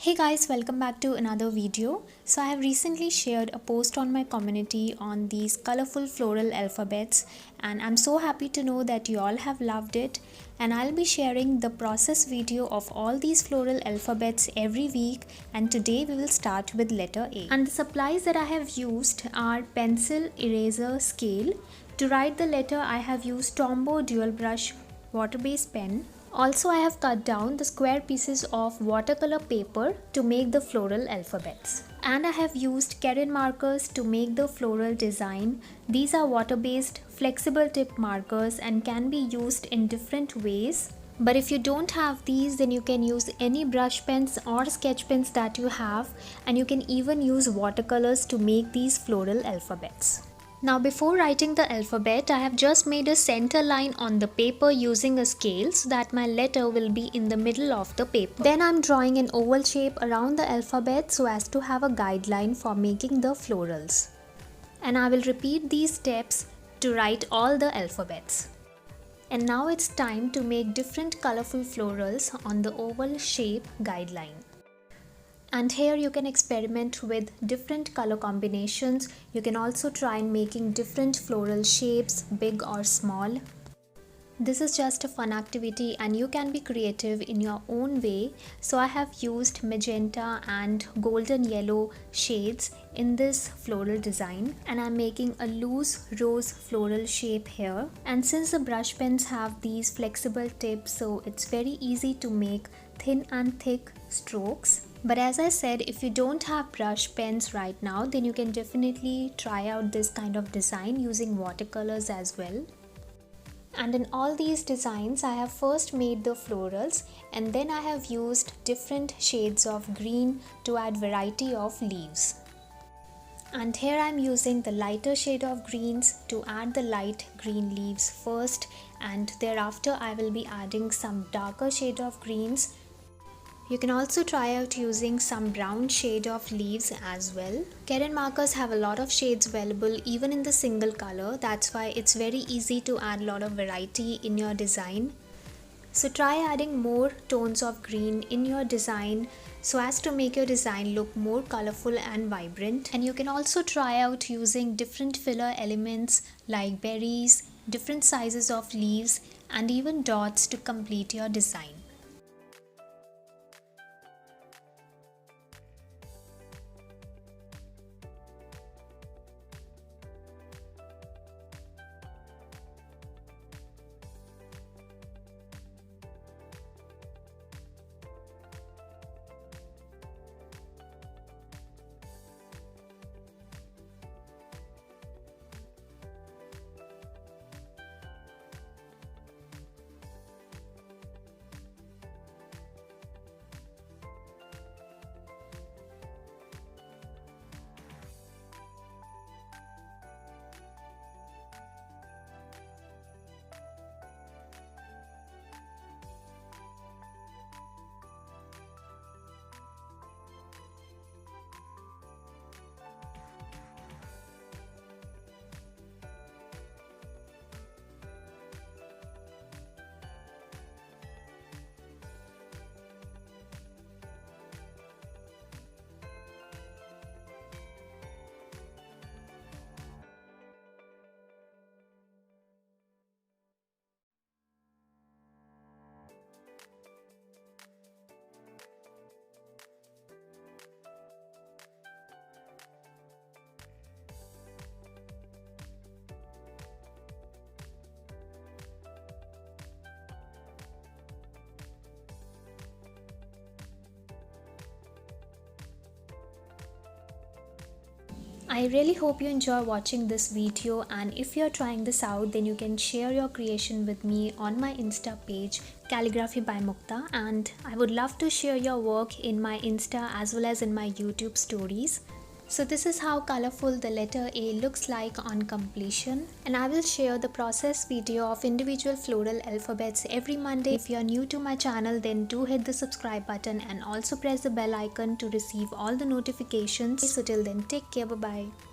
Hey guys, welcome back to another video. So I have recently shared a post on my community on these colorful floral alphabets, and I'm so happy to know that you all have loved it, and I'll be sharing the process video of all these floral alphabets every week, and today we will start with letter A. And the supplies that I have used are pencil, eraser, scale. To write the letter I have used Tombow dual brush water-based pen. Also, I have cut down the square pieces of watercolor paper to make the floral alphabets. And I have used Karen markers to make the floral design. These are water-based flexible tip markers and can be used in different ways. But if you don't have these, then you can use any brush pens or sketch pens that you have, and you can even use watercolors to make these floral alphabets. Now before writing the alphabet, I have just made a center line on the paper using a scale so that my letter will be in the middle of the paper. Then I am drawing an oval shape around the alphabet so as to have a guideline for making the florals. And I will repeat these steps to write all the alphabets. And now it's time to make different colorful florals on the oval shape guideline. And here you can experiment with different color combinations. You can also try making different floral shapes, big or small. This is just a fun activity and you can be creative in your own way. So I have used magenta and golden yellow shades in this floral design, and I'm making a loose rose floral shape here. And since the brush pens have these flexible tips, so it's very easy to make thin and thick strokes. But as I said, if you don't have brush pens right now, then you can definitely try out this kind of design using watercolors as well. And in all these designs, I have first made the florals, and then I have used different shades of green to add variety of leaves. And here I am using the lighter shade of greens to add the light green leaves first, and thereafter I will be adding some darker shade of greens. You can also try out using some brown shade of leaves as well. Karen markers have a lot of shades available even in the single color. That's why it's very easy to add a lot of variety in your design. So try adding more tones of green in your design so as to make your design look more colorful and vibrant. And you can also try out using different filler elements like berries, different sizes of leaves, and even dots to complete your design. I really hope you enjoy watching this video, and if you're trying this out, then you can share your creation with me on my Insta page Calligraphy by Mukta, and I would love to share your work in my Insta as well as in my YouTube stories. So this is how colorful the letter A looks like on completion, and I will share the process video of individual floral alphabets every Monday. If you are new to my channel, then do hit the subscribe button and also press the bell icon to receive all the notifications. So till then, take care, bye bye.